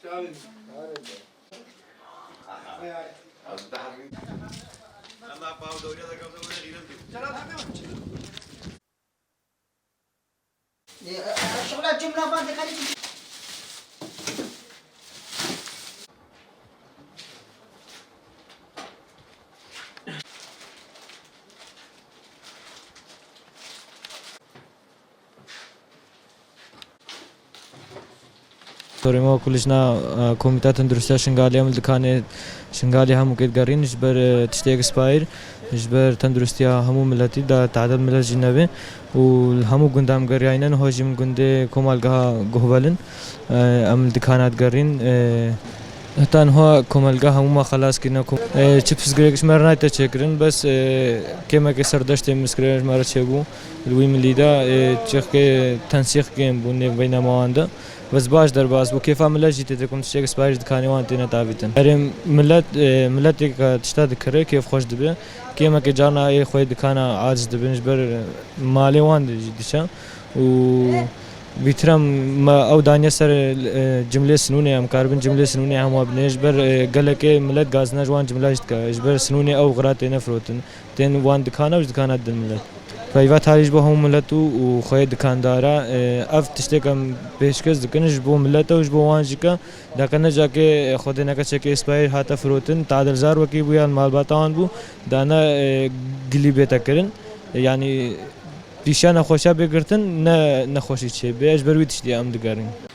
الشغلات جملة بعد خليك ما كلشنا كوميتات تندرستها شنغالي عمل دكانة شنغالي هم كده قارين جبر تشتيك سباير جبر تندرستها همو ملتي دا تعدد ملت جنبه والهمو قندام قرياينن هوجي من قندي كومال قها قهبلن عمل دكانات قارين هتان هو كومال قها همو ما خلاص كنا كوم چپس گريكش مرنا تشكرن بس كما كسردشت مسكرش مرة شبو الوي مليدا تشخ تنسيق كيم بني بين مواندا بس باش در باز بو كيف ملت جيت تكون تشيك سبايش دكاني وانت نتابتن هرم ملت تشتاد كره كيف خوش دبه كيما كجانا اي خوي دكانا عاجز دبنج بر مالي وان جديشا و بيترم ما او دانيا سر جمله سنوني ام كاربن جمله سنوني هم بنج بر قالك ملت غازنا جوان جمله جبر سنوني او غرات نفروتن تن وان دكانا وش دكانات دملت فايوا تاریج با هم ملت و خوی دکاندارا اف تشتکم پیشکش دکنش با ملت و با وانجیکا دکنه جاکه خود نکشه که اسپایر هات فروتن تعدل زار وکی بیان مال باتان بو دانا گلی بیت کرن یعنی پیشان خوشا بگرتن نه نخوشی چه بیش برویتش دی ام دگرین